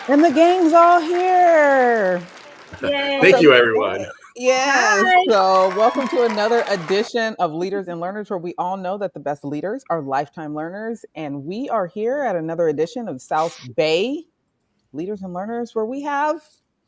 And the gang's all here. Thank Yay. you, everyone. Yes. Hi. So, welcome to another edition of Leaders and Learners, where we all know that the best leaders are lifetime learners. And we are here at another edition of South Bay Leaders and Learners, where we have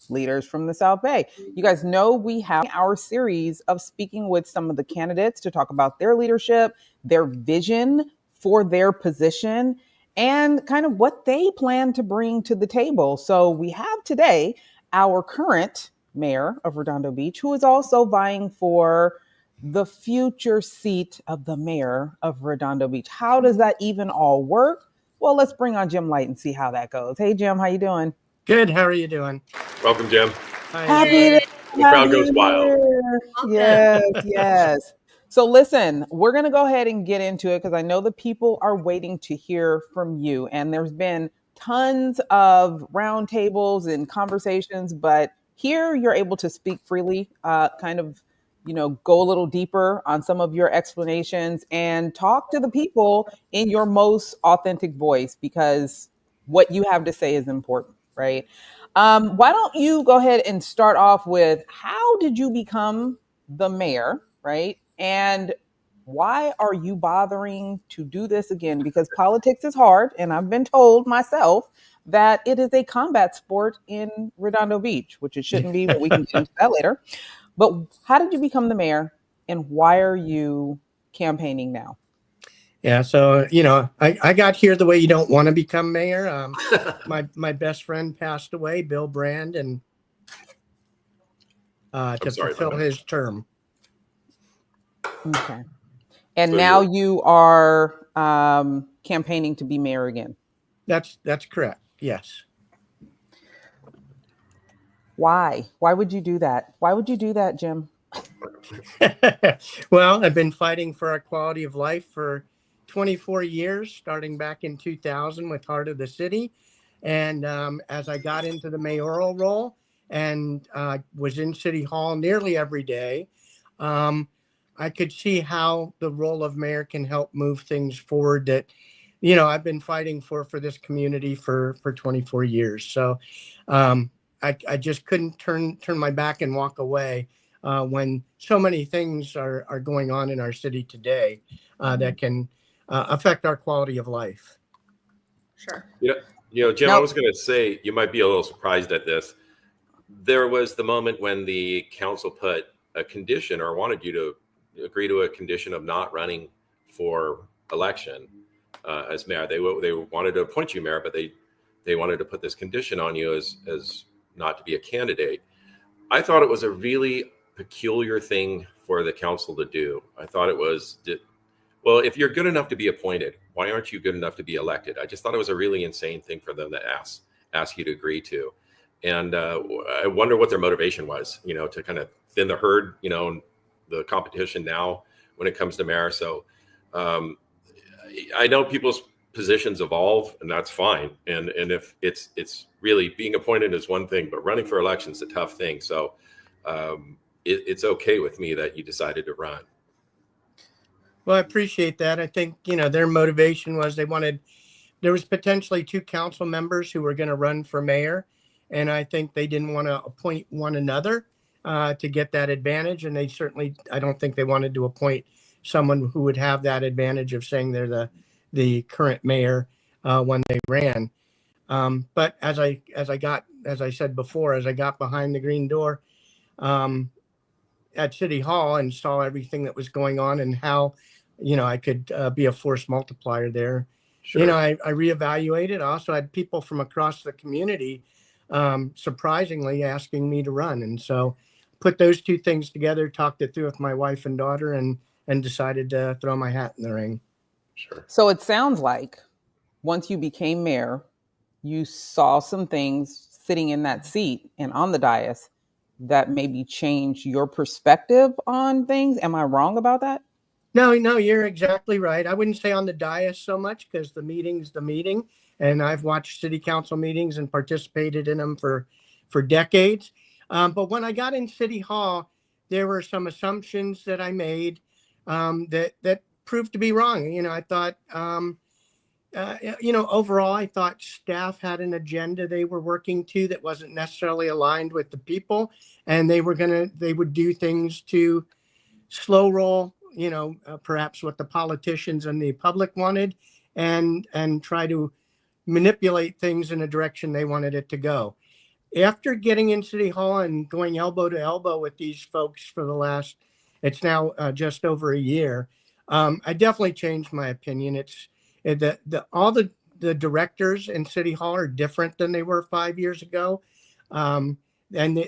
leaders from the South Bay. You guys know we have our series of speaking with some of the candidates to talk about their leadership, their vision for their position, and kind of what they plan to bring to the table. So we have today our current mayor of Redondo Beach, who is also vying for the future seat of the mayor of Redondo Beach. How does that even all work? Well, let's bring on Jim Light and see how that goes. Hey, Jim, how you doing? Good. How are you doing? Welcome, Jim. Hi. Happy to The have crowd goes you wild. here. Welcome. Yes, yes. So listen, we're going to go ahead and get into it because I know the people are waiting to hear from you. And there's been tons of roundtables and conversations, but here you're able to speak freely, kind of, go a little deeper on some of your explanations and talk to the people in your most authentic voice because what you have to say is important, right? Why don't you go ahead and start off with how did you become the mayor, right? And why are you bothering to do this again? Because politics is hard, and I've been told myself that it is a combat sport in Redondo Beach, which it shouldn't be, but we can get into that later. But how did you become the mayor, and why are you campaigning now? Yeah. So, I got here the way you don't want to become mayor. My best friend passed away, Bill Brand, and to sorry about fulfill that. his term. Okay. And So now you're- you are campaigning to be mayor again. That's correct. Yes. Why? Why would you do that? Why would you do that, Jim? Well, I've been fighting for our quality of life for 24 years, starting back in 2000 with Heart of the City. And as I got into the mayoral role and was in City Hall nearly every day, I could see how the role of mayor can help move things forward that, I've been fighting for this community for 24 years. So I just couldn't turn my back and walk away when so many things are going on in our city today that can affect our quality of life. Sure. Jim, I Now, was going to say you might be a little surprised at this. There was the moment when the council put a condition or wanted you to agree to a condition of not running for election as mayor. They wanted to appoint you mayor, but they wanted to put this condition on you as not to be a candidate. I thought it was a really peculiar thing for the council to do. I thought it was, well, if you're good enough to be appointed, why aren't you good enough to be elected? I just thought it was a really insane thing for them to ask you to agree to. And I wonder what their motivation was, to kind of thin the herd, the competition now when it comes to mayor. So I know people's positions evolve, and that's fine. And if it's really being appointed is one thing, but running for election is a tough thing. So it's okay with me that you decided to run. Well, I appreciate that. I think, their motivation was there was potentially 2 council members who were going to run for mayor. And I think they didn't want to appoint one another to get that advantage. And I don't think they wanted to appoint someone who would have that advantage of saying they're the current mayor when they ran. But as I said before, as I got behind the green door at City Hall and saw everything that was going on and how, I could be a force multiplier there. Sure. I reevaluated. I also had people from across the community surprisingly asking me to run. And so put those 2 things together, talked it through with my wife and daughter, and decided to throw my hat in the ring. Sure. so it sounds like once you became mayor, you saw some things sitting in that seat and on the dais that maybe changed your perspective on things. Am I wrong about that? No, you're exactly right. I wouldn't say on the dais so much because the meeting's the meeting. And I've watched city council meetings and participated in them for decades. But when I got in City Hall, there were some assumptions that I made that proved to be wrong. I thought overall, I thought staff had an agenda they were working to that wasn't necessarily aligned with the people, and they would do things to slow roll, perhaps what the politicians and the public wanted, and try to manipulate things in a direction they wanted it to go. After getting in City Hall and going elbow to elbow with these folks for the last, it's now just over a year, I definitely changed my opinion. All the directors in City Hall are different than they were 5 years ago. And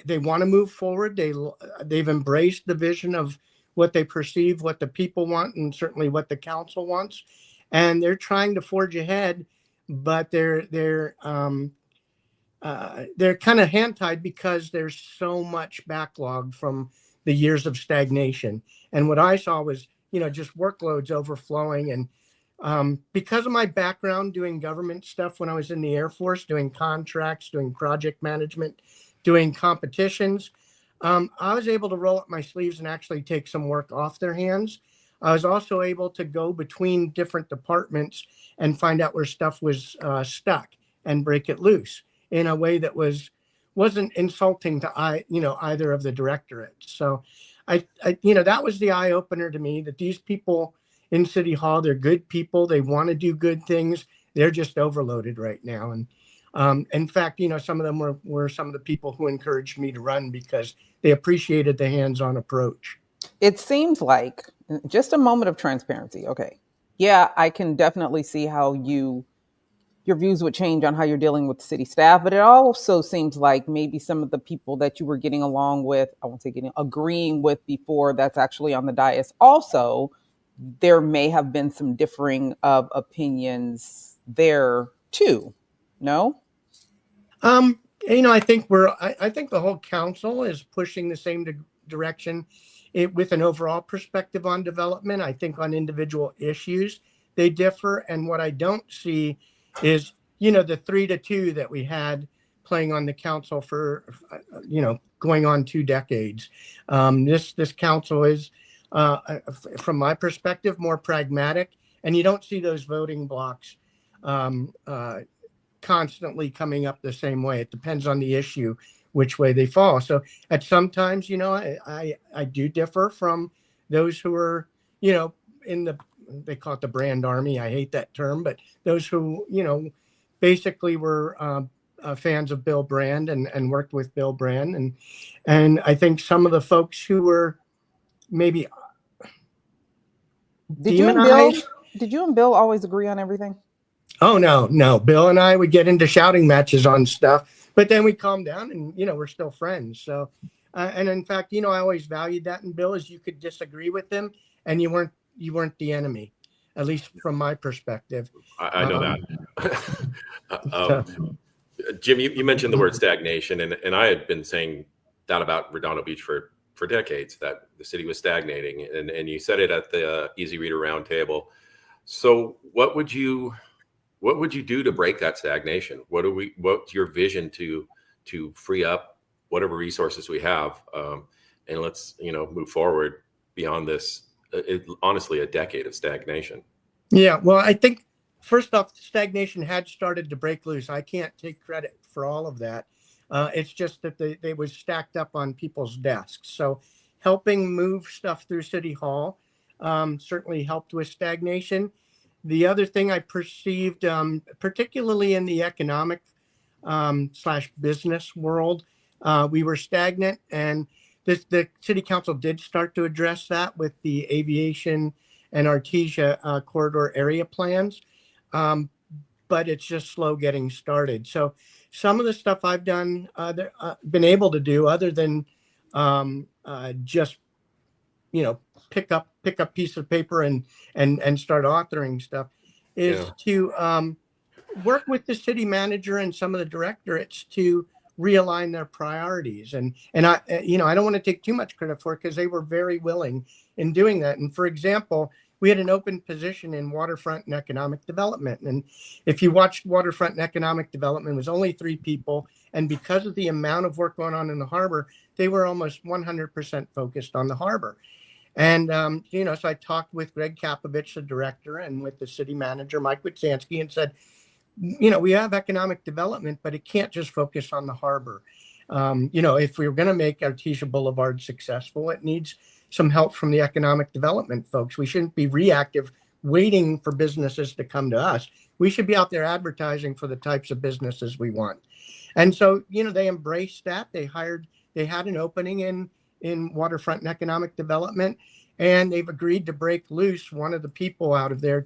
they want to move forward. They've embraced the vision of what they perceive, what the people want, and certainly what the council wants. And they're trying to forge ahead, but they're kind of hand-tied because there's so much backlog from the years of stagnation. And what I saw was, just workloads overflowing. And because of my background doing government stuff when I was in the Air Force, doing contracts, doing project management, doing competitions, I was able to roll up my sleeves and actually take some work off their hands. I was also able to go between different departments and find out where stuff was stuck and break it loose in a way that wasn't insulting to either of the directorates. So I that was the eye opener to me, that these people in City Hall, they're good people. They want to do good things. They're just overloaded right now. And in fact, some of them were some of the people who encouraged me to run because they appreciated the hands-on approach. It seems like, just a moment of transparency. Okay. Yeah, I can definitely see how your views would change on how you're dealing with city staff, but it also seems like maybe some of the people that you were getting along with, I won't say agreeing with before, that's actually on the dais. Also, there may have been some differing of opinions there too. No? I think I think the whole council is pushing the same direction with an overall perspective on development. I think on individual issues, they differ. And what I don't see is, the 3-2 that we had playing on the council for, going on 2 decades. This council is, from my perspective, more pragmatic, and you don't see those voting blocks constantly coming up the same way. It depends on the issue, which way they fall. So at sometimes, I do differ from those who are, they call it the brand army. I hate that term, but those who, basically were fans of Bill Brand and worked with Bill Brand. And I think some of the folks who were maybe demonized. Did you and Bill always agree on everything? Oh, no. Bill and I would get into shouting matches on stuff, but then we calm down and, we're still friends. So, and in fact, I always valued that in Bill, is you could disagree with him and you weren't the enemy, at least from my perspective. I know that. Jim, you mentioned the word stagnation, and I had been saying that about Redondo Beach for decades, that the city was stagnating, and you said it at the Easy Reader Roundtable. So what would you do to break that stagnation? What's your vision to free up whatever resources we have, and let's move forward beyond this? Honestly, a decade of stagnation. Yeah, well, I think first off, stagnation had started to break loose. I can't take credit for all of that. It's just that they was stacked up on people's desks. So helping move stuff through City Hall certainly helped with stagnation. The other thing I perceived, particularly in the economic / business world, we were stagnant, and the city council did start to address that with the aviation and Artesia corridor area plans, but it's just slow getting started. So some of the stuff I've done, been able to do, other than just pick up piece of paper and start authoring stuff, is to work with the city manager and some of the directorates to realign their priorities. And I don't want to take too much credit for it, because they were very willing in doing that. And for example, we had an open position in waterfront and economic development. And if you watched waterfront and economic development, it was only 3 people. And because of the amount of work going on in the harbor, they were almost 100% focused on the harbor. And, so I talked with Greg Kapovich, the director, and with the city manager, Mike Witsansky, and said, we have economic development, but it can't just focus on the harbor. If we're going to make Artesia Boulevard successful, it needs some help from the economic development folks. We shouldn't be reactive, waiting for businesses to come to us. We should be out there advertising for the types of businesses we want. And so, they embraced that. They had an opening in waterfront and economic development, and they've agreed to break loose one of the people out of there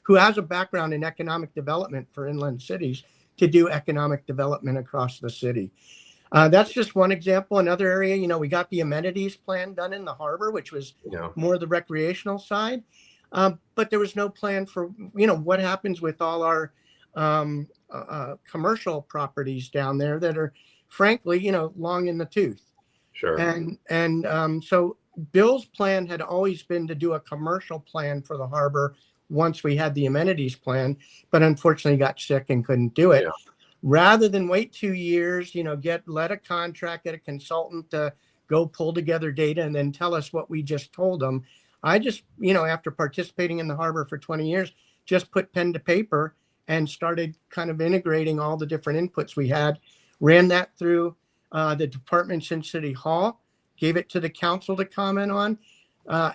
who has a background in economic development for inland cities, to do economic development across the city. That's just one example. Another area, we got the amenities plan done in the harbor, which was more the recreational side. But there was no plan for, what happens with all our commercial properties down there that are, frankly, long in the tooth. Sure. And so Bill's plan had always been to do a commercial plan for the harbor once we had the amenities plan, but unfortunately got sick and couldn't do it. Yeah. Rather than wait 2 years, let a contract, get a consultant to go pull together data and then tell us what we just told them. I just, after participating in the harbor for 20 years, just put pen to paper and started kind of integrating all the different inputs we had, ran that through the departments in City Hall, gave it to the council to comment on,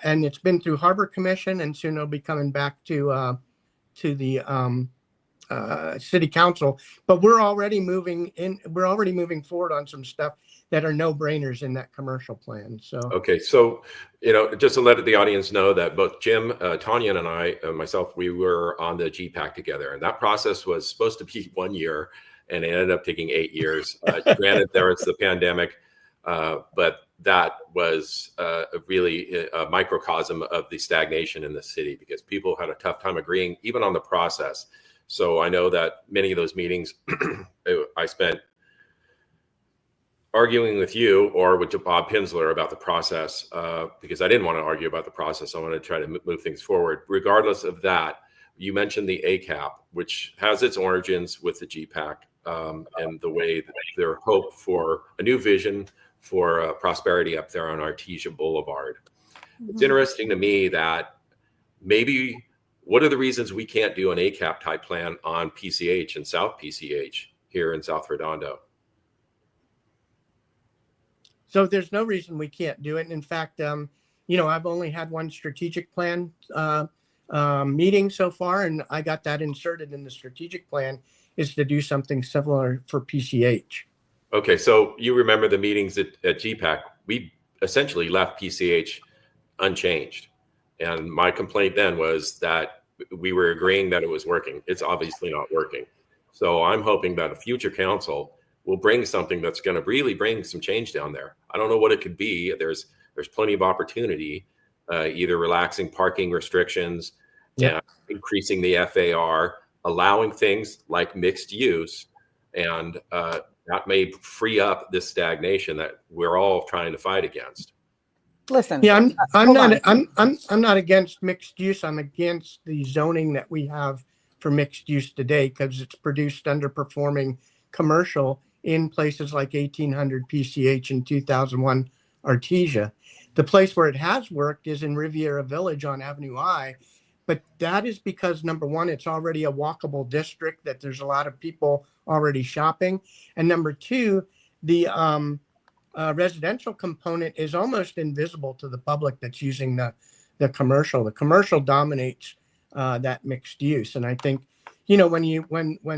and it's been through Harbor Commission, and soon it'll be coming back to the City Council. But we're already moving forward on some stuff that are no-brainers in that commercial plan. So okay, so just to let the audience know that both Jim, Tanya, and I, myself, we were on the GPAC together, and that process was supposed to be 1 year, and it ended up taking 8 years. Granted, there was the pandemic, but that was really a microcosm of the stagnation in the city, because people had a tough time agreeing even on the process. So I know that many of those meetings I spent arguing with you or with Bob Pinsler about the process, because I didn't want to argue about the process. I wanted to try to move things forward. Regardless of that, you mentioned the ACAP, which has its origins with the GPAC, and the way that their hope for a new vision for prosperity up there on Artesia Boulevard. Mm-hmm. It's interesting to me that maybe what are the reasons we can't do an ACAP type plan on PCH and South PCH here in South Redondo? So there's no reason we can't do it. And in fact, I've only had one strategic plan meeting so far, and I got that inserted in the strategic plan, is to do something similar for PCH. Okay, so you remember the meetings at GPAC. We essentially left PCH unchanged. And my complaint then was that we were agreeing that it was working. It's obviously not working. So I'm hoping that a future council will bring something that's going to really bring some change down there. I don't know what it could be. There's plenty of opportunity, either relaxing parking restrictions, increasing the FAR, allowing things like mixed use, and that may free up this stagnation that we're all trying to fight against. Listen, I'm not against mixed use. I'm against the zoning that we have for mixed use today, because it's produced underperforming commercial in places like 1800 PCH and 2001 Artesia. The place where it has worked is in Riviera Village on Avenue I, but that is because, number one, it's already a walkable district that there's a lot of people already shopping, and number two, the residential component is almost invisible to the public that's using the commercial. The commercial dominates that mixed use, and I think when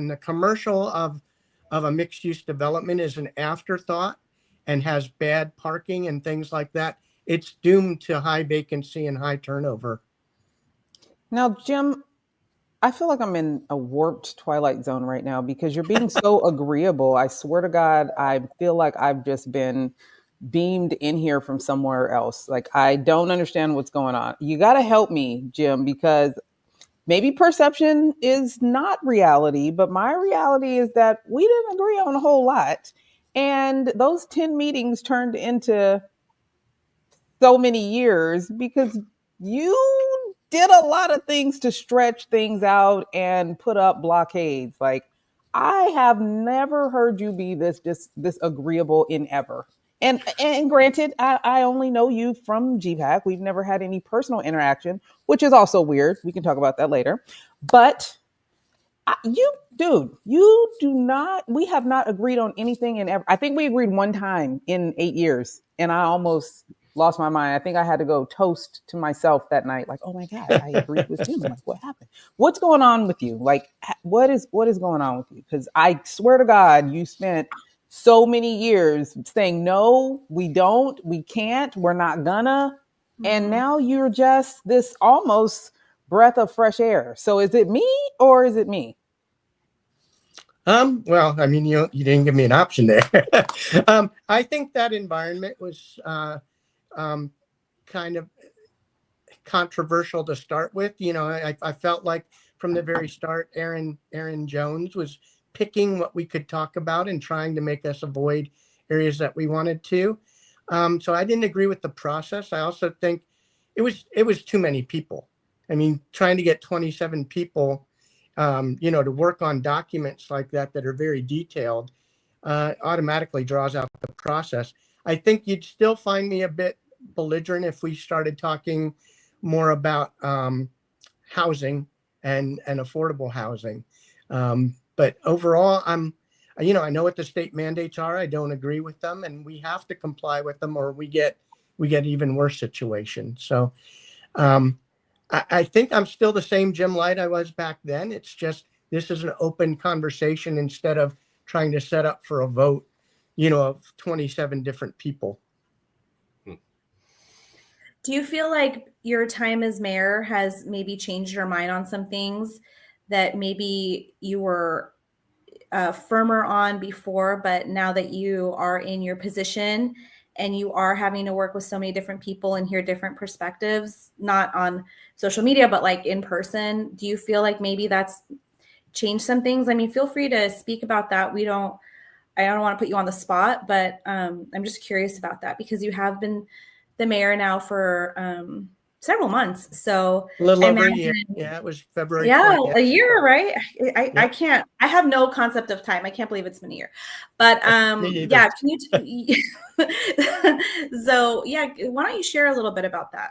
the commercial of a mixed use development is an afterthought and has bad parking and things like that, it's doomed to high vacancy and high turnover. Now, Jim, I feel like I'm in a warped twilight zone right now, because you're being so agreeable. I swear to God, I feel like I've just been beamed in here from somewhere else. Like, I don't understand what's going on. You got to help me, Jim, because maybe perception is not reality, but my reality is that we didn't agree on a whole lot. And those 10 meetings turned into so many years because you did a lot of things to stretch things out and put up blockades. Like, I have never heard you be this agreeable in ever. And granted, I only know you from GPAC. We've never had any personal interaction, which is also weird. We can talk about that later. But you do not. We have not agreed on anything, and I think we agreed one time in 8 years, and I almost lost my mind. I think I had to go toast to myself that night, like, oh my god, I agreed with Jim. Like, what happened? What's going on with you? Like, what is going on with you? Because I swear to God, you spent so many years saying no, we don't, we can't, we're not gonna, and now you're just this almost breath of fresh air. So is it me or is it me? Well, I mean, you didn't give me an option there. I think that environment was kind of controversial to start with. I felt like from the very start, Aaron Jones was picking what we could talk about and trying to make us avoid areas that we wanted to. So I didn't agree with the process. I also think it was too many people. I mean, trying to get 27 people, to work on documents like that are very detailed, automatically draws out the process. I think you'd still find me a bit belligerent if we started talking more about housing and affordable housing. But overall, I know what the state mandates are. I don't agree with them, and we have to comply with them, or we get even worse situations. So I think I'm still the same Jim Light I was back then. It's just this is an open conversation instead of trying to set up for a vote, of 27 different people. Do you feel like your time as mayor has maybe changed your mind on some things that maybe you were firmer on before, but now that you are in your position and you are having to work with so many different people and hear different perspectives, not on social media, but like in person, do you feel like maybe that's changed some things? I mean, feel free to speak about that. I don't want to put you on the spot, but I'm just curious about that because you have been the mayor now for several months. So a little over a year. Yeah, it was February. Yeah, 20th. a year, right? I have no concept of time. I can't believe it's been a year. But yeah, can you so yeah, why don't you share a little bit about that?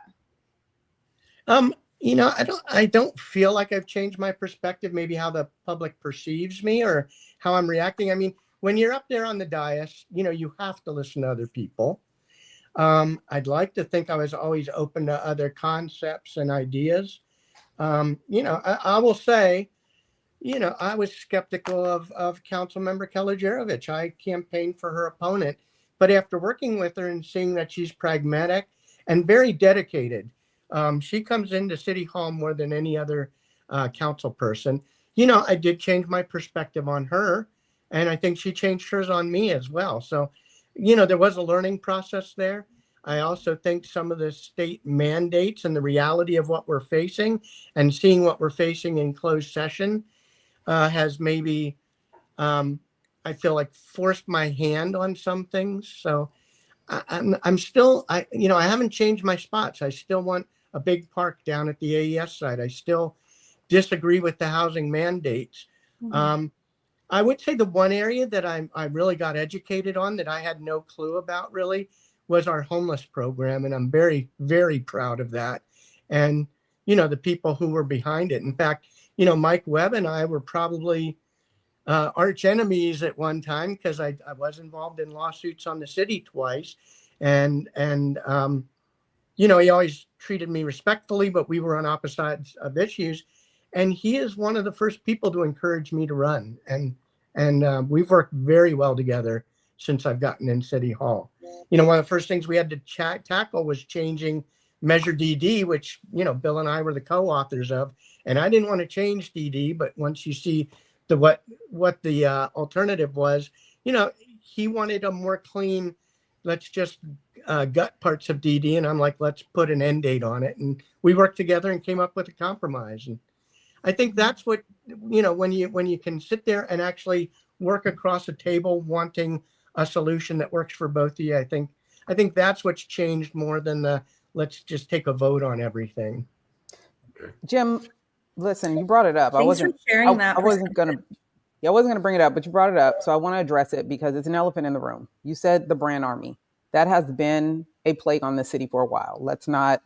I don't feel like I've changed my perspective, maybe how the public perceives me or how I'm reacting. I mean, when you're up there on the dais, you have to listen to other people. I'd like to think I was always open to other concepts and ideas. I will say, I was skeptical of Councilmember Keller-Jarovich. I campaigned for her opponent, but after working with her and seeing that she's pragmatic and very dedicated, she comes into City Hall more than any other council person. I did change my perspective on her, and I think she changed hers on me as well. So, there was a learning process there. I also think some of the state mandates and the reality of what we're facing and seeing what we're facing in closed session has maybe, I feel like, forced my hand on some things. So I'm still, I haven't changed my spots. I still want a big park down at the AES site. I still disagree with the housing mandates. Mm-hmm. I would say the one area that I really got educated on that I had no clue about really was our homeless program. And I'm very, very proud of that. And, the people who were behind it. In fact, Mike Webb and I were probably arch enemies at one time because I was involved in lawsuits on the city twice. And he always treated me respectfully, but we were on opposite sides of issues. And he is one of the first people to encourage me to run. And we've worked very well together since I've gotten in City Hall. One of the first things we had to tackle was changing Measure DD, which, Bill and I were the co-authors of. And I didn't want to change DD, but once you see what the alternative was, he wanted a more clean, let's just gut parts of DD. And I'm like, let's put an end date on it. And we worked together and came up with a compromise. And I think that's what, when you can sit there and actually work across a table wanting a solution that works for both of you, I think that's what's changed more than the let's just take a vote on everything. Jim, listen, you brought it up. Thanks for sharing that. I wasn't gonna bring it up, but you brought it up, so I want to address it because it's an elephant in the room. You said the brand army. that has been a plague on the city for a while. Let's not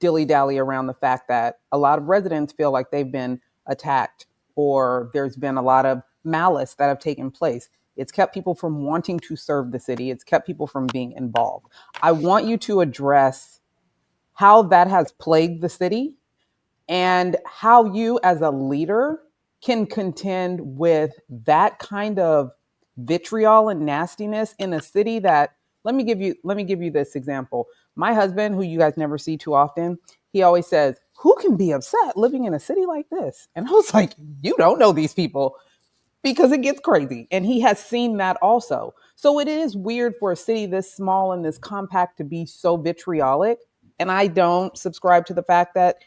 dilly-dally around the fact that a lot of residents feel like they've been attacked or there's been a lot of malice that have taken place. It's kept people from wanting to serve the city. It's kept people from being involved. I want you to address how that has plagued the city and how you as a leader can contend with that kind of vitriol and nastiness in a city that, let me give you this example. My husband, who you guys never see too often, he always says, who can be upset living in a city like this? And I was like, you don't know these people, because it gets crazy. And he has seen that also. So it is weird for a city this small and this compact to be so vitriolic. And I don't subscribe to the fact that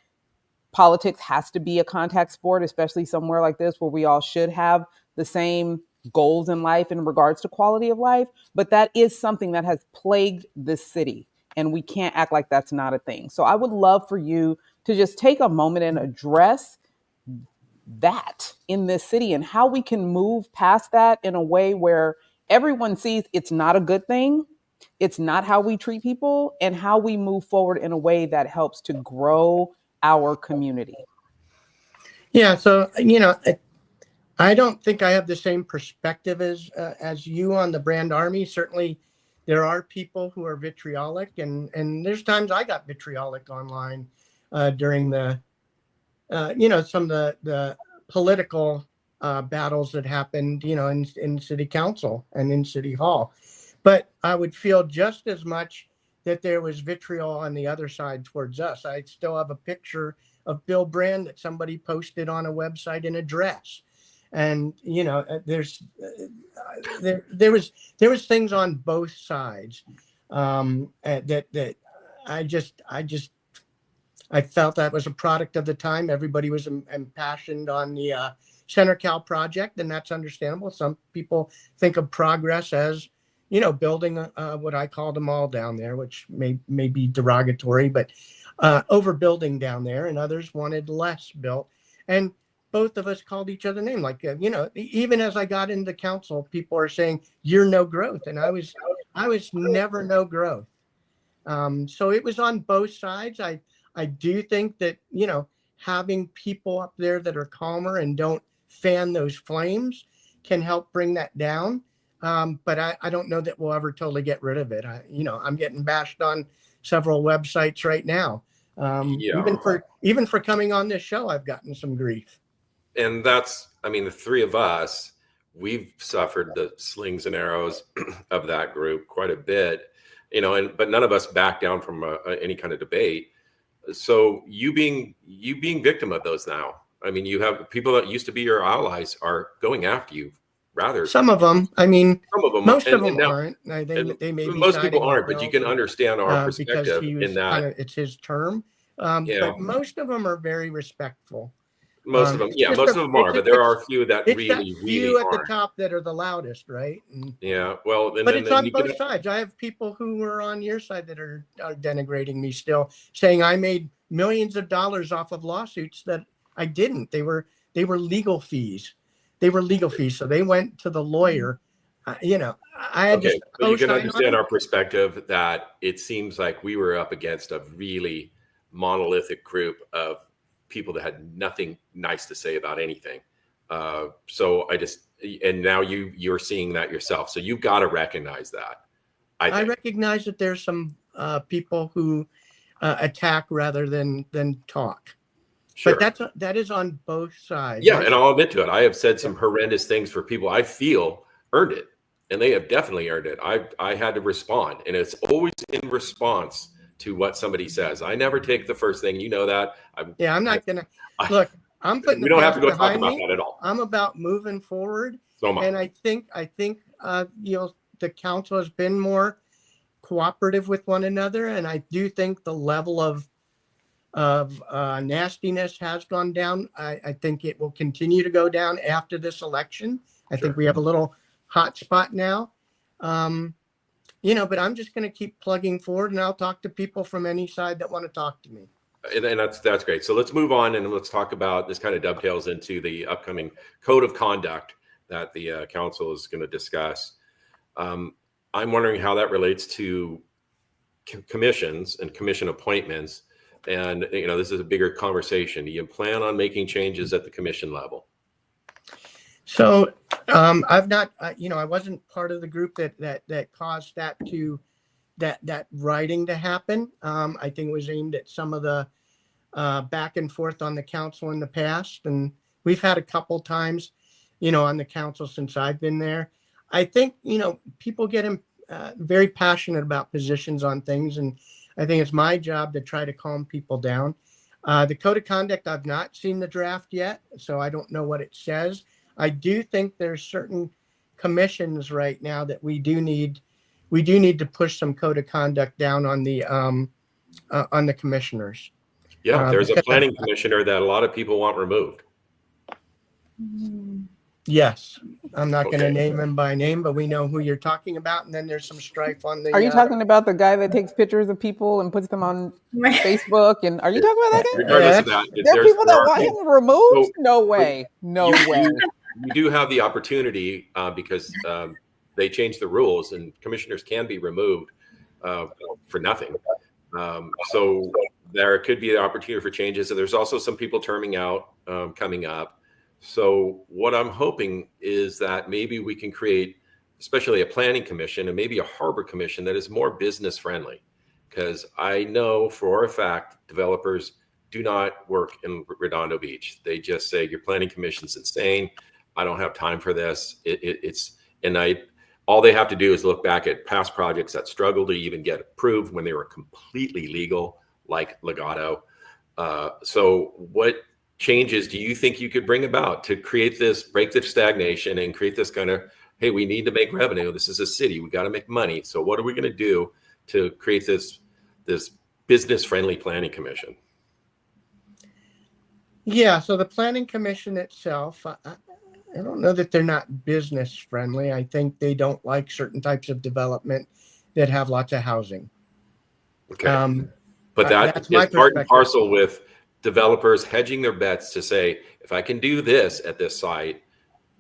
politics has to be a contact sport, especially somewhere like this where we all should have the same goals in life in regards to quality of life. But that is something that has plagued this city, and we can't act like that's not a thing. So I would love for you to just take a moment and address that in this city and how we can move past that in a way where everyone sees it's not a good thing. It's not how we treat people, and how we move forward in a way that helps to grow our community. Yeah. So, I don't think I have the same perspective as you on the brand army. Certainly, there are people who are vitriolic, and there's times I got vitriolic online during the, some of the political battles that happened, in city council and in city hall. But I would feel just as much that there was vitriol on the other side towards us. I still have a picture of Bill Brand that somebody posted on a website in a dress. And, there was things on both sides that I felt that was a product of the time. Everybody was impassioned on the Center Cal project, and that's understandable. Some people think of progress as, building what I called a mall down there, which may be derogatory, but overbuilding down there, and others wanted less built. And both of us called each other name. Like, even as I got into council, people are saying, you're no growth. And I was never no growth. So it was on both sides. I do think that, having people up there that are calmer and don't fan those flames can help bring that down. But I don't know that we'll ever totally get rid of it. I'm getting bashed on several websites right now. Even for coming on this show, I've gotten some grief. And that's, the three of us, we've suffered the slings and arrows of that group quite a bit, but none of us back down from any kind of debate. So you being victim of those now. You have people that used to be your allies are going after you. Rather, some of them. Some of them. Most of them aren't. They may be. Most people aren't, but you can understand our perspective in that it's his term. But most of them are very respectful. Most of them, most of them are, but there are a few that really at the top that are the loudest, right? But it's on both sides. I have people who were on your side that are denigrating me still, saying I made millions of dollars off of lawsuits that I didn't. They were legal fees. So they went to the lawyer. I had to. But you can understand our perspective that it seems like we were up against a really monolithic group of people that had nothing nice to say about anything. And now you're seeing that yourself. So you've got to recognize that. I recognize that there's some people who attack rather than talk. Sure. But that is on both sides. Yeah, and I'll admit to it. I have said some horrendous things for people I feel earned it, and they have definitely earned it. I had to respond, and it's always in response to what somebody says. I never take the first thing. You know that. I'm not gonna look. I'm putting. We don't have to go talk about that at all. I'm about moving forward. So much. And I think the council has been more cooperative with one another, and I do think the level of nastiness has gone down. I think it will continue to go down after this election. I think we have a little hot spot now. But I'm just going to keep plugging forward, and I'll talk to people from any side that want to talk to me. And that's great. So let's move on, and let's talk about this. Kind of dovetails into the upcoming code of conduct that the council is going to discuss. I'm wondering how that relates to commissions and commission appointments. And, you know, this is a bigger conversation. Do you plan on making changes at the commission level? So I've not, you know, I wasn't part of the group that caused that writing to happen. I think it was aimed at some of the back and forth on the council in the past. And we've had a couple times, you know, on the council since I've been there. I think, you know, people get very passionate about positions on things. And I think it's my job to try to calm people down. The code of conduct, I've not seen the draft yet, so I don't know what it says. I do think there's certain commissions right now that we do need to push some code of conduct down on the commissioners. Yeah, there's a planning commissioner that a lot of people want removed. Yes, I'm not going to name him by name, but we know who you're talking about. And then there's some strife on the. Are you talking about the guy that takes pictures of people and puts them on Facebook? And are you talking about that guy? Regardless of that, there are people that want him removed? No way. No way. You do have the opportunity because they changed the rules, and commissioners can be removed for nothing. So there could be the opportunity for changes. And there's also some people terming out coming up. So what I'm hoping is that maybe we can create, especially a planning commission and maybe a harbor commission that is more business friendly, because I know for a fact developers do not work in Redondo Beach. They just say your planning commission's insane. I don't have time for this. All they have to do is look back at past projects that struggled to even get approved when they were completely legal, like Legato. So what changes do you think you could bring about to create this, break the stagnation and create this kind of, hey, we need to make revenue. This is a city. We got to make money. So what are we going to do to create this business friendly planning commission? Yeah. So the planning commission itself, I don't know that they're not business friendly. I think they don't like certain types of development that have lots of housing. Okay. But that's is part and parcel with developers hedging their bets to say, if I can do this at this site,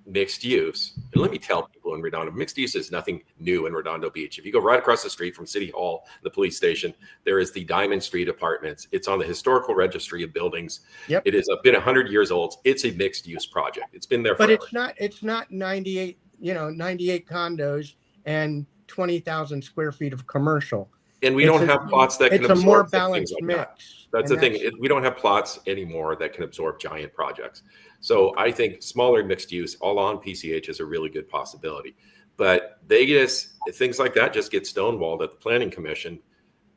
mixed use. And let me tell people in Redondo, mixed use is nothing new in Redondo Beach. If you go right across the street from City Hall, the police station, there is the Diamond Street Apartments. It's on the historical registry of buildings. Yep. It has been 100 years old. It's a mixed use project. It's been there forever. But it's not 98 condos and 20,000 square feet of commercial. And we don't have plots that can absorb. It's a more balanced mix. That's the thing. We don't have plots anymore that can absorb giant projects. So I think smaller mixed use all on PCH is a really good possibility. But things like that just get stonewalled at the planning commission.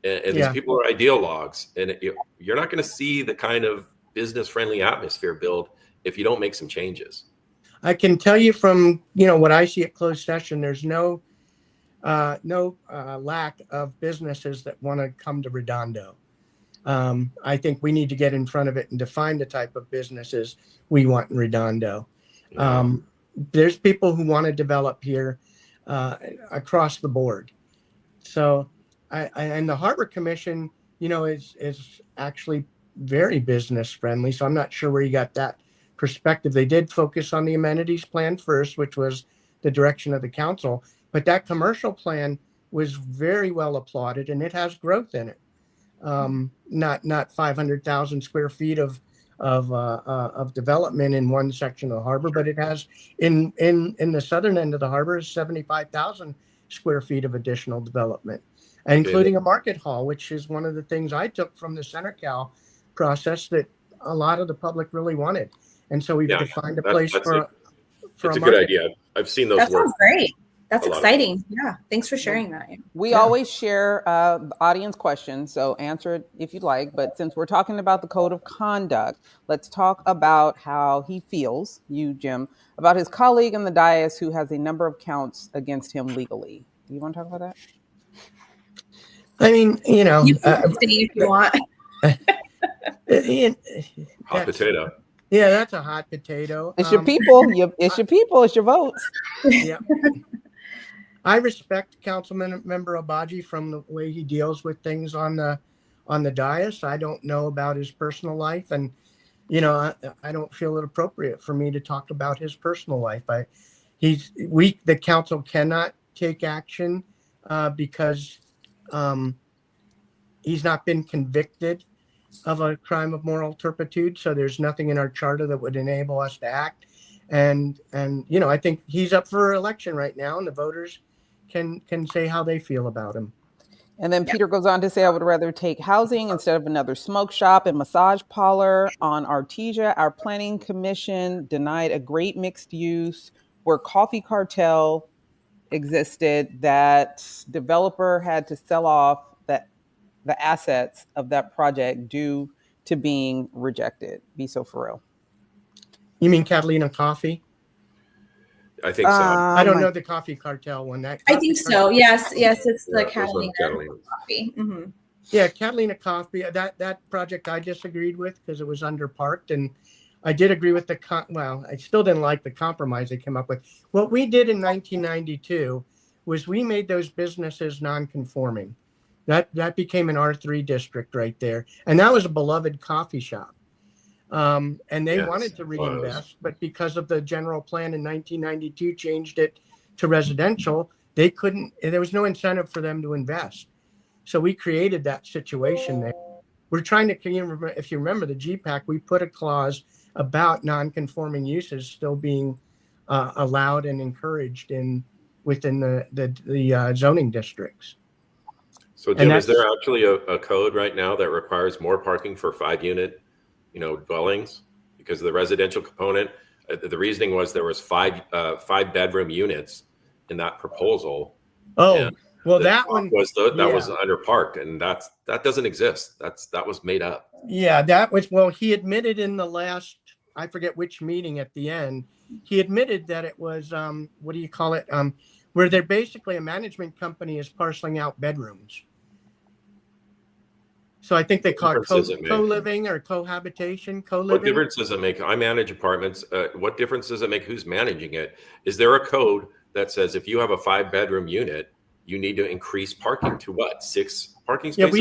And these people are ideologues. And you're not going to see the kind of business-friendly atmosphere build if you don't make some changes. I can tell you from what I see at closed session, there's no lack of businesses that want to come to Redondo. I think we need to get in front of it and define the type of businesses we want in Redondo. There's people who want to develop here across the board. So, and the Harbor Commission, is actually very business friendly. So I'm not sure where you got that perspective. They did focus on the amenities plan first, which was the direction of the council. But that commercial plan was very well applauded, and it has growth in it. Not 500,000 square feet of development in one section of the harbor, but it has in the southern end of the harbor is 75,000 square feet of additional development, including a market hall, which is one of the things I took from the CenterCal process that a lot of the public really wanted. And so we've defined a place for it's a good idea. I've seen those. That sounds great. That's exciting. Yeah. Thanks for sharing that. We always share audience questions, so answer it if you'd like. But since we're talking about the code of conduct, let's talk about how he feels, you, Jim, about his colleague in the dais who has a number of counts against him legally. Do you want to talk about that? I mean, you can if you want. Hot potato. Yeah, that's a hot potato. It's your people. It's your people. It's your votes. Yeah. I respect Councilman Member Obaji from the way he deals with things on the dais. I don't know about his personal life, and I don't feel it appropriate for me to talk about his personal life. The council cannot take action because he's not been convicted of a crime of moral turpitude. So there's nothing in our charter that would enable us to act. And I think he's up for election right now, and the voters can say how they feel about him. And then Peter goes on to say, I would rather take housing instead of another smoke shop and massage parlor on Artesia. Our planning commission denied a great mixed use where coffee cartel existed. That developer had to sell off the assets of that project due to being rejected. Be so for real. You mean Catalina Coffee? I think so. I don't know the coffee cartel one. I think so. Yes, it's the Catalina Coffee. Mm-hmm. Yeah, Catalina Coffee. That project I disagreed with because it was underparked, and I did agree with I still didn't like the compromise they came up with. What we did in 1992 was we made those businesses non-conforming. That became an R3 district right there, and that was a beloved coffee shop. And they wanted to reinvest, but because of the general plan in 1992 changed it to residential, they couldn't. There was no incentive for them to invest. So we created that situation there. We're trying to, if you remember the GPAC, we put a clause about non-conforming uses still being allowed and encouraged within the zoning districts. So Jim, is there actually a code right now that requires more parking for 5-unit, dwellings? Because of the residential component, the reasoning was there was 5 bedroom units in that proposal. Oh, well, that one was was underparked, and that doesn't exist. That was made up. Yeah, that was, well, he admitted in the last, I forget which meeting at the end, he admitted that it was what do you call it? Where they're basically a management company is parceling out bedrooms. So I think they call it co-living or cohabitation, co-living. What difference does it make? I manage apartments. What difference does it make who's managing it? Is there a code that says if you have a 5-bedroom unit, you need to increase parking to what? 6 parking spaces? Yeah,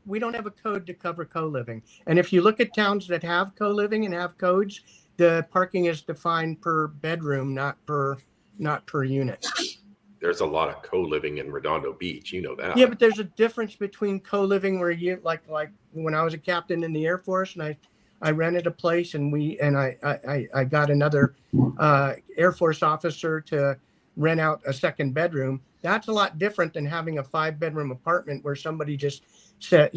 we don't have a code to cover co-living. And if you look at towns that have co-living and have codes, the parking is defined per bedroom, not per unit. There's a lot of co-living in Redondo Beach, that. Yeah, but there's a difference between co-living where you like when I was a captain in the Air Force and I rented a place and I got another Air Force officer to rent out a second bedroom. That's a lot different than having a 5-bedroom apartment where somebody just said,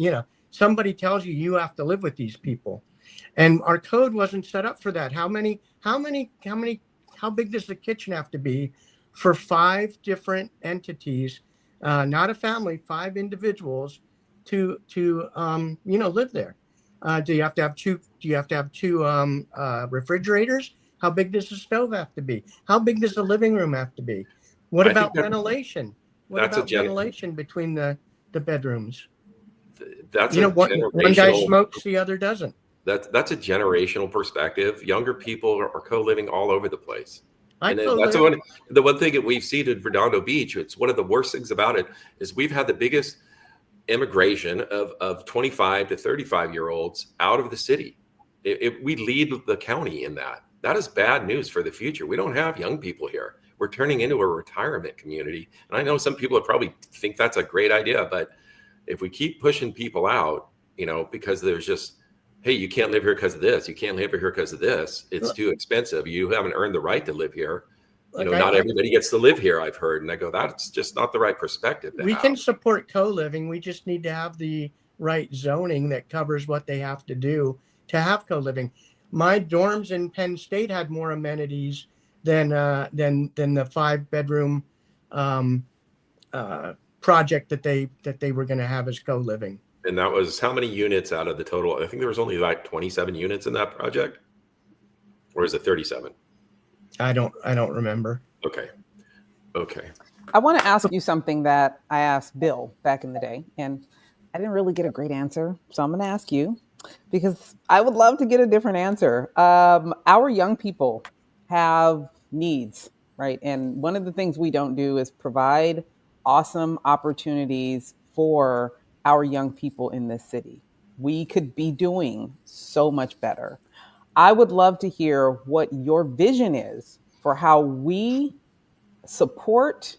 somebody tells you have to live with these people. And our code wasn't set up for that. How big does the kitchen have to be for 5 different entities, not a family, 5 individuals to live there? Do you have to have 2? Do you have to have 2 refrigerators? How big does the stove have to be? How big does the living room have to be? What about ventilation? What about ventilation between the bedrooms? That's one guy smokes, the other doesn't. That's a generational perspective. Younger people are co-living all over the place. And that's the one thing that we've seen in Redondo Beach. It's one of the worst things about it is we've had the biggest immigration of 25 to 35-year-olds out of the city. We lead the county in that. That is bad news for the future. We don't have young people here. We're turning into a retirement community. And I know some people would probably think that's a great idea, but if we keep pushing people out, because there's just, hey, you can't live here because of this. You can't live here because of this. It's too expensive. You haven't earned the right to live here. Not everybody gets to live here, I've heard. And I go, that's just not the right perspective. We can support co-living. We just need to have the right zoning that covers what they have to do to have co-living. My dorms in Penn State had more amenities than the 5-bedroom project that they were going to have as co-living. And that was how many units out of the total? I think there was only like 27 units in that project, or is it 37? I don't remember. Okay. I want to ask you something that I asked Bill back in the day, and I didn't really get a great answer. So I'm going to ask you because I would love to get a different answer. Our young people have needs, right? And one of the things we don't do is provide awesome opportunities for our young people in this city. We could be doing so much better. I would love to hear what your vision is for how we support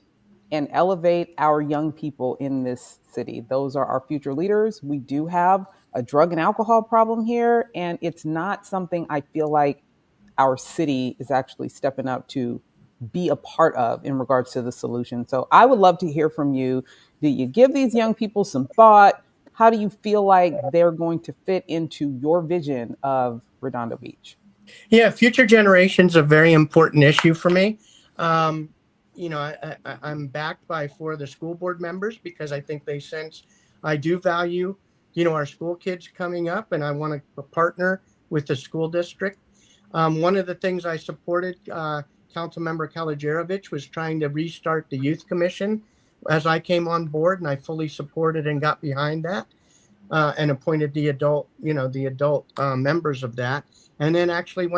and elevate our young people in this city. Those are our future leaders. We do have a drug and alcohol problem here, and it's not something I feel like our city is actually stepping up to be a part of in regards to the solution. So I would love to hear from you. Do you give these young people some thought? How do you feel like they're going to fit into your vision of Redondo Beach? Yeah, future generations a very important issue for me. Um, I'm backed by 4 of the school board members because I think they sense I do value, our school kids coming up, and I want to partner with the school district. One of the things I supported, Councilmember Kalajerovich, was trying to restart the youth commission as I came on board, and I fully supported and got behind that. And appointed the adult members of that. And then actually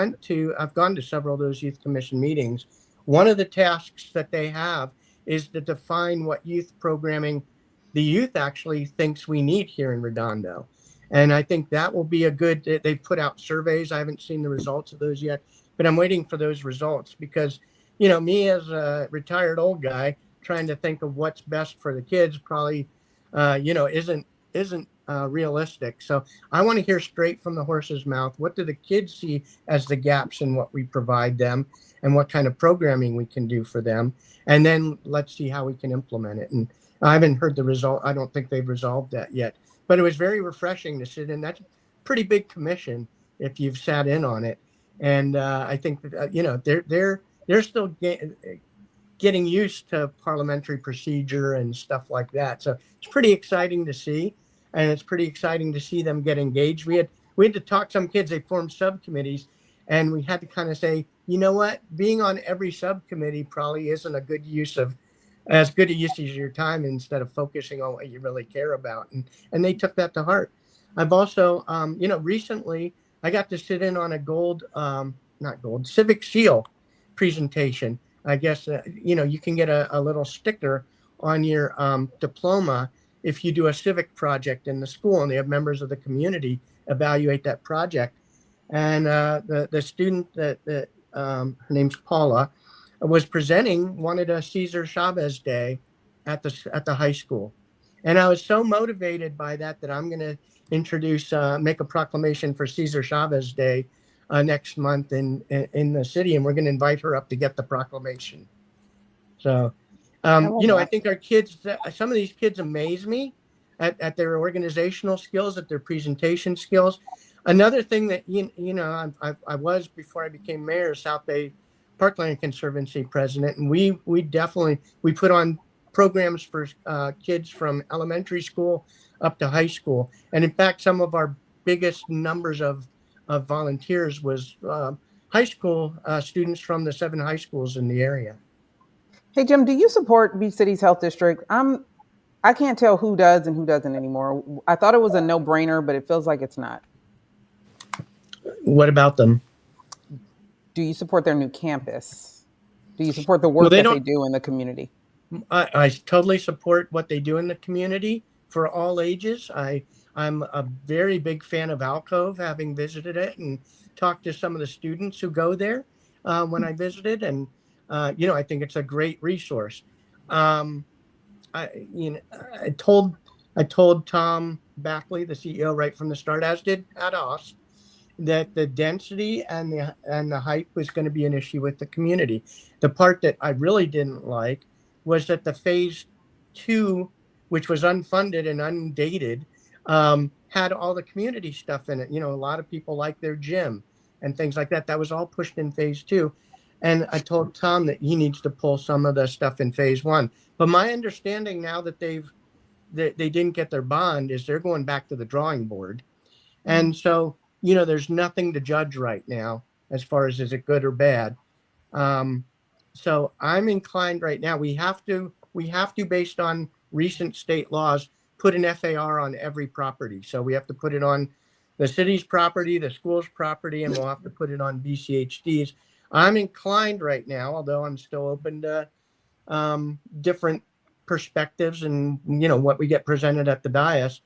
I've gone to several of those youth commission meetings. One of the tasks that they have is to define what youth programming the youth actually thinks we need here in Redondo. And I think that will be they've put out surveys. I haven't seen the results of those yet, but I'm waiting for those results because, me as a retired old guy trying to think of what's best for the kids probably, isn't realistic. So I want to hear straight from the horse's mouth. What do the kids see as the gaps in what we provide them and what kind of programming we can do for them? And then let's see how we can implement it. And I haven't heard the result. I don't think they've resolved that yet, but it was very refreshing to sit in. That's a pretty big commission if you've sat in on it. And I think that, they're still getting used to parliamentary procedure and stuff like that. So it's pretty exciting to see. And it's pretty exciting to see them get engaged. We had to talk to some kids. They formed subcommittees, and we had to kind of say, you know what, being on every subcommittee probably isn't as good a use of your time instead of focusing on what you really care about. And they took that to heart. I've also, recently I got to sit in on a Civic Seal presentation. I guess, you can get a little sticker on your diploma if you do a civic project in the school, and they have members of the community evaluate that project. And the student her name's Paula, was presenting, wanted a Cesar Chavez Day at the high school. And I was so motivated by that I'm going to make a proclamation for Cesar Chavez Day next month in the city, and we're going to invite her up to get the proclamation. So I think our kids, some of these kids amaze me at their organizational skills, at their presentation skills. Another thing that, I was, before I became mayor, South Bay Parkland Conservancy president, and we put on programs for kids from elementary school up to high school. And in fact, some of our biggest numbers of volunteers was high school students from the 7 high schools in the area. Hey, Jim, do you support Beach City's health district? I can't tell who does and who doesn't anymore. I thought it was a no-brainer, but it feels like it's not. What about them? Do you support their new campus? Do you support the work that they do in the community? I totally support what they do in the community for all ages. I'm a very big fan of Alcove, having visited it and talked to some of the students who go there when I visited. And I think it's a great resource. I told Tom Backley, the CEO, right from the start, as did Ados, that the density and the height was going to be an issue with the community. The part that I really didn't like was that the phase 2, which was unfunded and undated, had all the community stuff in it. A lot of people like their gym and things like that. That was all pushed in phase 2. And I told Tom that he needs to pull some of the stuff in phase 1. But my understanding now that they didn't get their bond is they're going back to the drawing board. And so, there's nothing to judge right now as far as is it good or bad. So I'm inclined right now, we have to, based on recent state laws, put an FAR on every property. So we have to put it on the city's property, the school's property, and we'll have to put it on BCHD's. I'm inclined right now, although I'm still open to different perspectives and, what we get presented at the dais,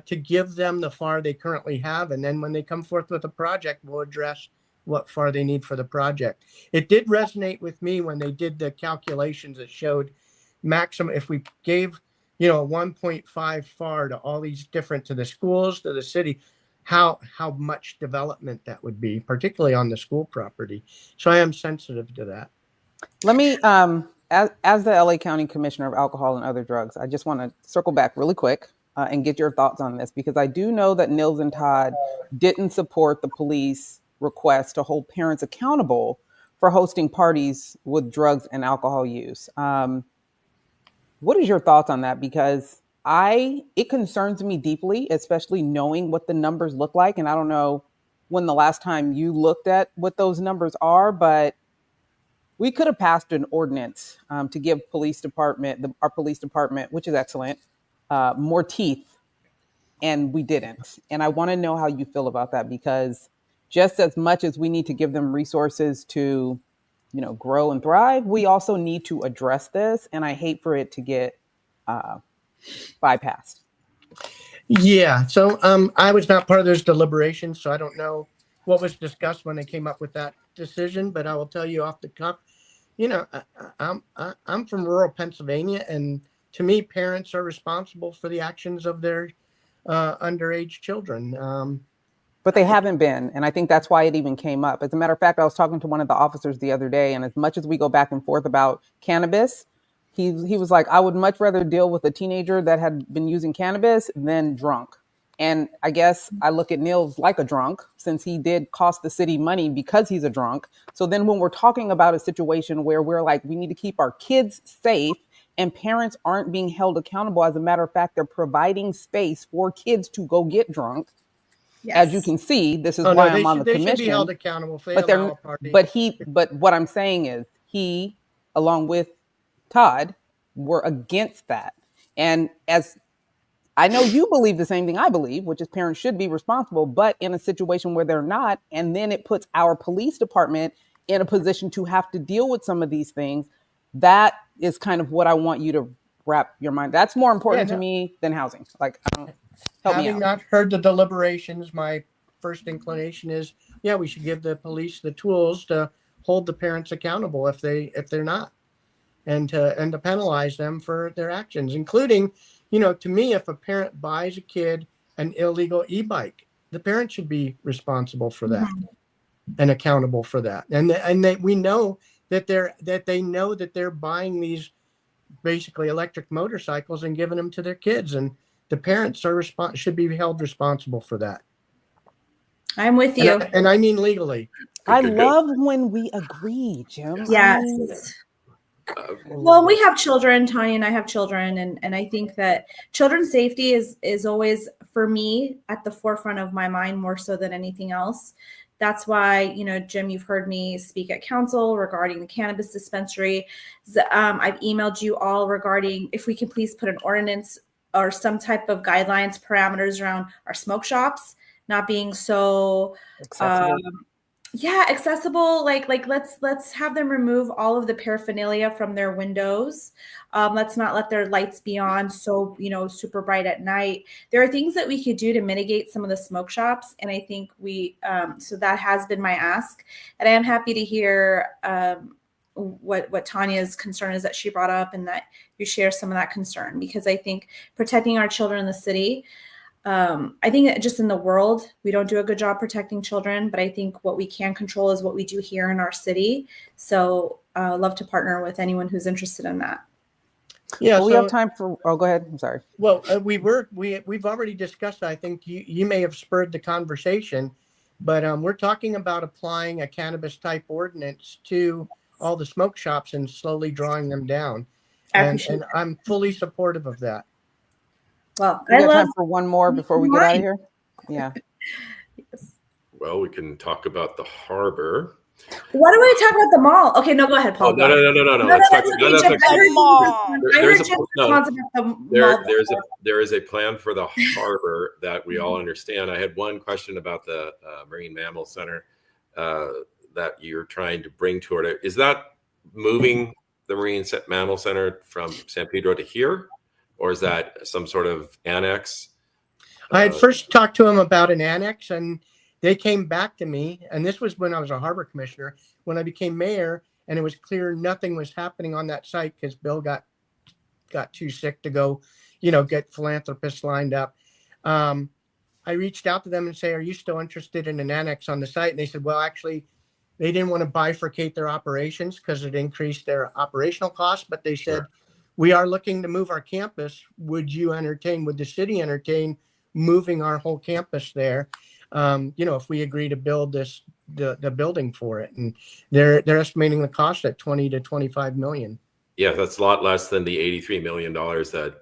to give them the FAR they currently have. And then when they come forth with a project, we'll address what FAR they need for the project. It did resonate with me when they did the calculations that showed maximum, if we gave, you know, a 1.5 FAR to all these different, to the schools, to the city, how much development that would be, particularly on the school property. So I am sensitive to that. Let me, as the LA County Commissioner of Alcohol and Other Drugs, I just want to circle back really quick and get your thoughts on this, because I do know that Nils and Todd didn't support the police request to hold parents accountable for hosting parties with drugs and alcohol use. What is your thoughts on that? Because it concerns me deeply, especially knowing what the numbers look like. And I don't know when the last time you looked at what those numbers are, but we could have passed an ordinance to give our police department, which is excellent, more teeth, and we didn't. And I want to know how you feel about that, because just as much as we need to give them resources to, you know, grow and thrive, we also need to address this. And I hate for it to get bypassed. Yeah. So I was not part of those deliberations, so I don't know what was discussed when they came up with that decision. But I will tell you off the cuff, you know, I'm from rural Pennsylvania, and to me, parents are responsible for the actions of their underage children. But they haven't been. And I think that's why it even came up. As a matter of fact, I was talking to one of the officers the other day, and as much as we go back and forth about cannabis, he was like, I would much rather deal with a teenager that had been using cannabis than drunk. And I guess I look at Nils like a drunk, since he did cost the city money because he's a drunk. So then when we're talking about a situation where we're like, we need to keep our kids safe and parents aren't being held accountable, as a matter of fact, they're providing space for kids to go get drunk. Yes. As you can see, this is why I'm on the commission. They should be held accountable if they allow a party. But what I'm saying is he, along with Todd, were against that. And as I know you believe the same thing I believe, which is parents should be responsible, but in a situation where they're not, and then it puts our police department in a position to have to deal with some of these things, that is kind of what I want you to wrap your mind. That's more important to me than housing. Like, having not heard the deliberations, my first inclination is, yeah, we should give the police the tools to hold the parents accountable if they're not, and to penalize them for their actions, including, you know, to me, if a parent buys a kid an illegal e-bike, the parent should be responsible for that and accountable for that. And we know that they know that they're buying these basically electric motorcycles and giving them to their kids, and the parents should be held responsible for that. I'm with you. And I mean legally. I love when we agree, Jim. Yes. Well, we have children, Tanya and I have children, and I think that children's safety is always, for me, at the forefront of my mind more so than anything else. That's why, you know, Jim, you've heard me speak at council regarding the cannabis dispensary. I've emailed you all regarding if we can please put an ordinance or some type of guidelines, parameters around our smoke shops not being so accessible. Like let's have them remove all of the paraphernalia from their windows. Let's not let their lights be on so, you know, super bright at night. There are things that we could do to mitigate some of the smoke shops, and I think so that has been my ask, and I am happy to hear what Tanya's concern is that she brought up, and that you share some of that concern, because I think protecting our children in the city, I think that just in the world, we don't do a good job protecting children, but I think what we can control is what we do here in our city. So I'd love to partner with anyone who's interested in that. Yeah, we have time for, go ahead. I'm sorry. Well, we've already discussed, I think you may have spurred the conversation, but we're talking about applying a cannabis type ordinance to all the smoke shops and slowly drawing them down. And I'm fully supportive of that. Well, we have time for one more before we get out of here. Yeah. Yes. Well, we can talk about the harbor. Why don't we talk about the mall? Okay, no, go ahead, Paul. Oh, no. Let's talk about the mall. There is a plan for the harbor that we all understand. I had one question about the Marine Mammal Center that you're trying to bring toward it. Is that moving the Marine Mammal Center from San Pedro to here? Or is that some sort of annex? I had first talked to them about an annex, and they came back to me. And this was when I was a harbor commissioner. When I became mayor, and it was clear nothing was happening on that site because Bill got got too sick to go, get philanthropists lined up. I reached out to them and say, are you still interested in an annex on the site? And they said, well, actually, they didn't want to bifurcate their operations because it increased their operational costs. But they said, we are looking to move our campus. Would the city entertain moving our whole campus there? If we agree to build the building for it. And they're estimating the cost at 20 to 25 million. Yeah, that's a lot less than the $83 million that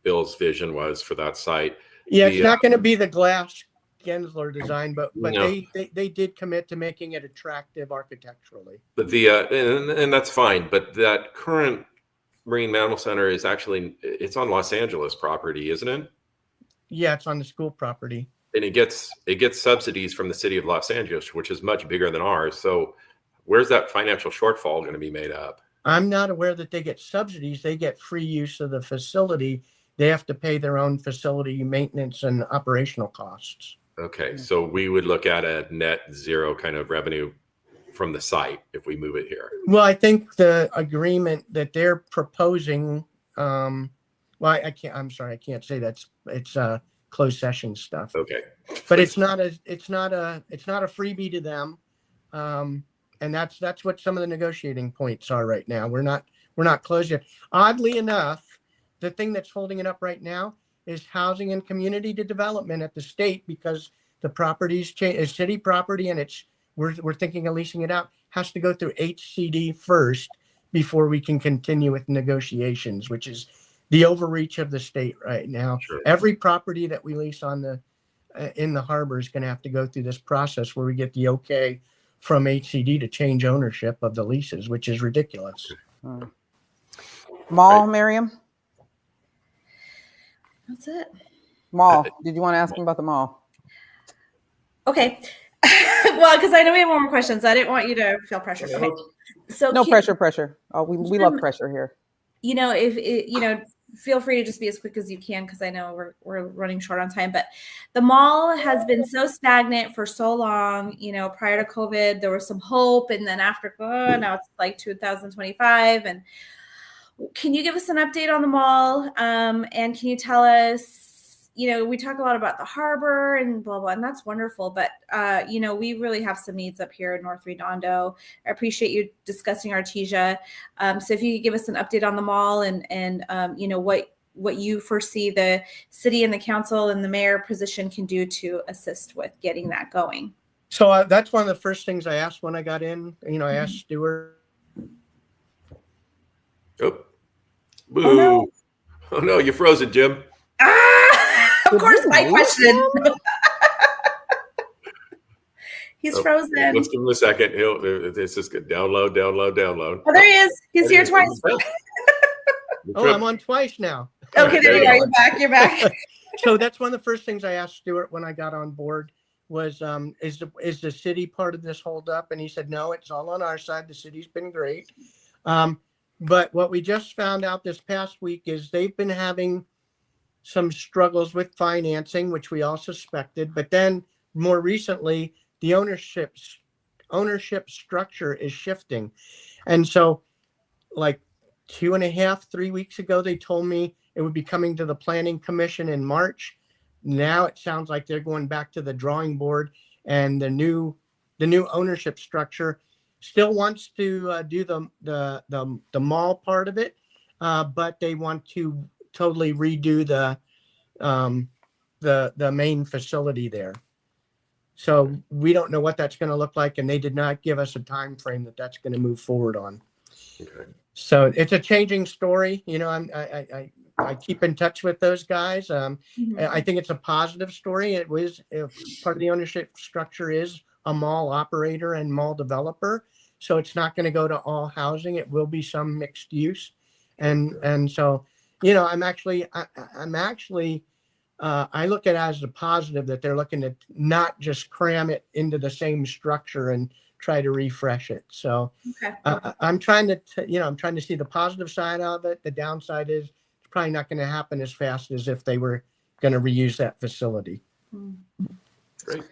Bill's vision was for that site. Yeah, it's not going to be the glass Gensler design, but No. they did commit to making it attractive architecturally. But and that's fine. But that current Marine Mammal Center is actually, it's on Los Angeles property, isn't it? Yeah, it's on the school property. And it gets subsidies from the city of Los Angeles, which is much bigger than ours. So where's that financial shortfall going to be made up? I'm not aware that they get subsidies. They get free use of the facility. They have to pay their own facility maintenance and operational costs. Okay, so we would look at a net zero kind of revenue from the site if we move it here. Well, I think the agreement that they're proposing, I'm sorry, I can't say that. It's closed session stuff. Okay. But it's not a freebie to them. And that's what some of the negotiating points are right now. We're not closed yet. Oddly enough, the thing that's holding it up right now is housing and community development at the state, because the property's is city property and we're thinking of leasing it out, has to go through HCD first before we can continue with negotiations, which is the overreach of the state right now. Sure. Every property that we lease on in the harbor is going to have to go through this process where we get the okay from HCD to change ownership of the leases, which is ridiculous. Mall, Miriam? That's it. Mall. Did you want to ask him about the mall? Okay. Well, because I know we have more questions. I didn't want you to feel pressure. Okay. So No pressure. Oh, we love pressure here. Feel free to just be as quick as you can, because I know we're running short on time. But the mall has been so stagnant for so long. Prior to COVID, there was some hope, and then after now it's like 2025. And can you give us an update on the mall? And can you tell us? We talk a lot about the harbor and blah blah, and that's wonderful. But we really have some needs up here in North Redondo. I appreciate you discussing Artesia. So if you could give us an update on the mall and what you foresee the city and the council and the mayor position can do to assist with getting that going. So that's one of the first things I asked when I got in. I asked Stuart. Oh, boo! Oh no, you're frozen, Jim. Of course, my question. He's frozen. Let's give him a second. It's just good. Download. Oh, there he is. He's here twice. Oh, I'm on twice now. Okay, there you go. You're back. So that's one of the first things I asked Stuart when I got on board was, is the city part of this hold up? And he said, no, it's all on our side. The city's been great. But what we just found out this past week is they've been having some struggles with financing, which we all suspected. But then more recently, the ownership structure is shifting. And so like 2.5, 3 weeks ago, they told me it would be coming to the Planning Commission in March. Now it sounds like they're going back to the drawing board, and the new ownership structure still wants to do the mall part of it, but they want to totally redo the main facility there. So we don't know what that's going to look like, and they did not give us a time frame that's going to move forward on. Okay. So it's a changing story. I keep in touch with those guys. I think it's a positive story. It was part of the ownership structure is a mall operator and mall developer. So it's not going to go to all housing. It will be some mixed use. And so, I look at it as a positive that they're looking to not just cram it into the same structure and try to refresh it. So okay. I'm trying to see the positive side of it. The downside is it's probably not going to happen as fast as if they were going to reuse that facility. Great.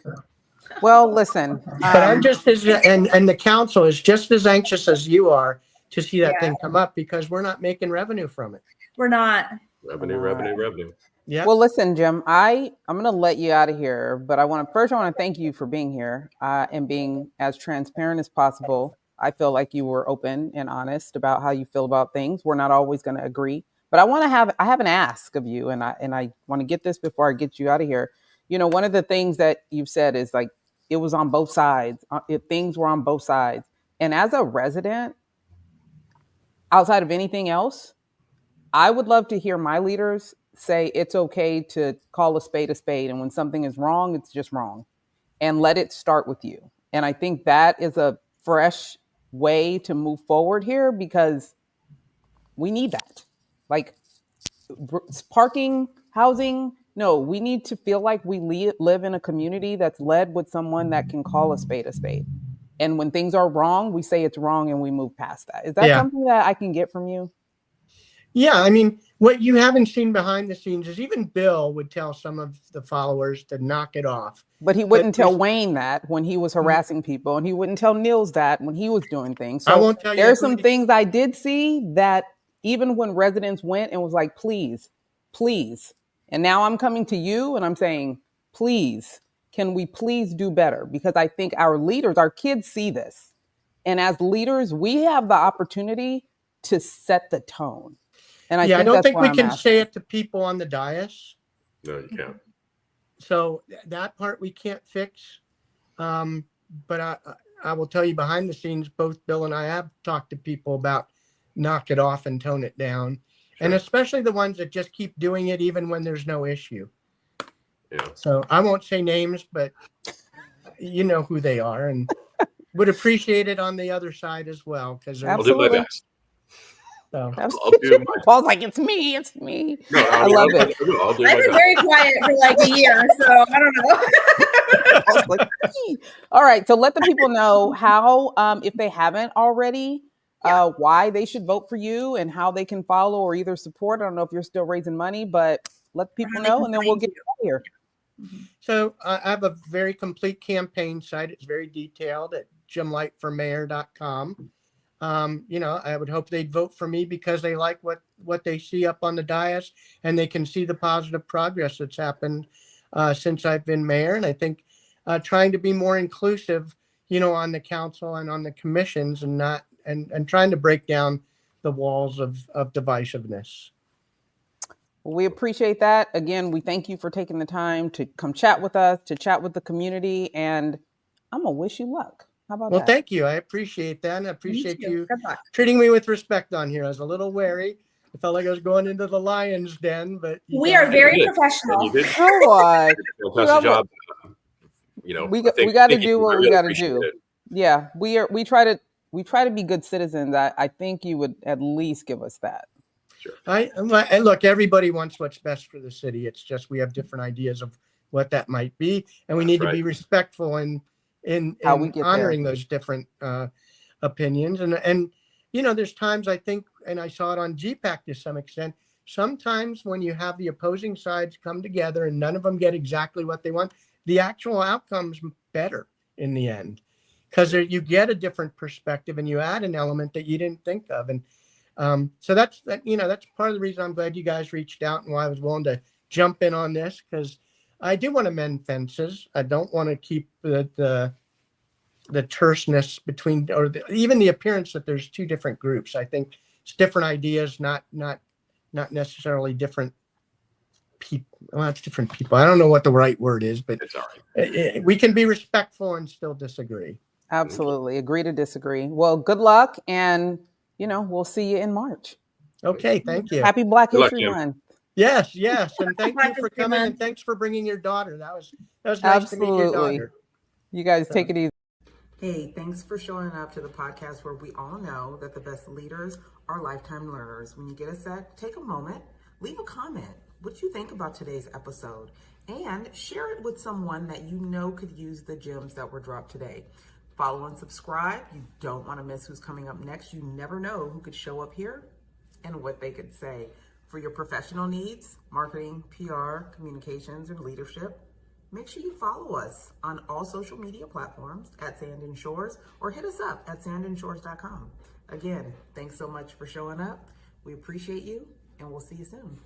Well, listen, but I'm just and the council is just as anxious as you are to see that thing come up, because we're not making revenue from it. We're not. Revenue. Yeah. Well, listen, Jim, I'm going to let you out of here, but I want to thank you for being here and being as transparent as possible. I feel like you were open and honest about how you feel about things. We're not always going to agree, but I have an ask of you, and I want to get this before I get you out of here. You know, one of the things that you've said is like it was on both sides. Things were on both sides, and as a resident, outside of anything else, I would love to hear my leaders say it's okay to call a spade, and when something is wrong, it's just wrong, and let it start with you. And I think that is a fresh way to move forward here because we need that. Like parking, housing, no, we need to feel like we live in a community that's led with someone that can call a spade. And when things are wrong, we say it's wrong and we move past that. Is that something that I can get from you? Yeah, I mean, what you haven't seen behind the scenes is even Bill would tell some of the followers to knock it off. But he wouldn't tell Wayne that when he was harassing people, and he wouldn't tell Niels that when he was doing things. So I won't tell you. There's some things I did see that even when residents went and was like, please, please. And now I'm coming to you and I'm saying, please, can we please do better? Because I think our leaders, our kids see this. And as leaders, we have the opportunity to set the tone. And I don't think we can say it to people on the dais. No, you can't. So that part we can't fix. But I will tell you behind the scenes, both Bill and I have talked to people about knock it off and tone it down. Sure. And especially the ones that just keep doing it even when there's no issue. Yeah. So I won't say names, but you know who they are and would appreciate it on the other side as well. I'll do my best. So. I'll do my Paul's like, it's me. No, I love it. I've been very quiet for like a year, so I don't know. All right, so let the people know how, if they haven't already, why they should vote for you and how they can follow or either support. I don't know if you're still raising money, but let people know, and then we'll get out of here. So I have a very complete campaign site. It's very detailed at jimlightformayor.com. I would hope they'd vote for me because they like what they see up on the dais and they can see the positive progress that's happened since I've been mayor. And I think trying to be more inclusive, on the council and on the commissions and trying to break down the walls of divisiveness. We appreciate that. Again, we thank you for taking the time to come chat with us, to chat with the community, and I'm going to wish you luck. How about that? Well, thank you. I appreciate that. And I appreciate you treating me with respect on here. I was a little wary. I felt like I was going into the lion's den, but we are very professional. Oh, fantastic job. We got to do what we got to do. Yeah, we try to be good citizens. I think you would at least give us that. Sure. And look, everybody wants what's best for the city. It's just we have different ideas of what that might be, and we need to be respectful in honoring those different opinions. And there's times I think, and I saw it on GPAC to some extent, sometimes when you have the opposing sides come together and none of them get exactly what they want, the actual outcome's better in the end because you get a different perspective and you add an element that you didn't think of. And so that's part of the reason I'm glad you guys reached out and why I was willing to jump in on this, because I do want to mend fences. I don't want to keep the terseness between, or even the appearance that there's two different groups. I think it's different ideas, not necessarily different people. Well, it's different people. I don't know what the right word is, but it's all right. We can be respectful and still disagree. Absolutely. Agree to disagree. Well, good luck. And, we'll see you in March. Okay. Thank you. Happy Black History Month. Yes. And thank you for coming and thanks for bringing your daughter. That was nice to meet your daughter. You guys take it easy. Hey, thanks for showing up to the podcast where we all know that the best leaders are lifetime learners. When you get a sec, take a moment, leave a comment. What you think about today's episode, and share it with someone that you know could use the gems that were dropped today. Follow and subscribe. You don't want to miss who's coming up next. You never know who could show up here and what they could say. For your professional needs, marketing, PR, communications, and leadership, make sure you follow us on all social media platforms at Sand and Shores, or hit us up at sandandshores.com. Again, thanks so much for showing up. We appreciate you. and we'll see you soon.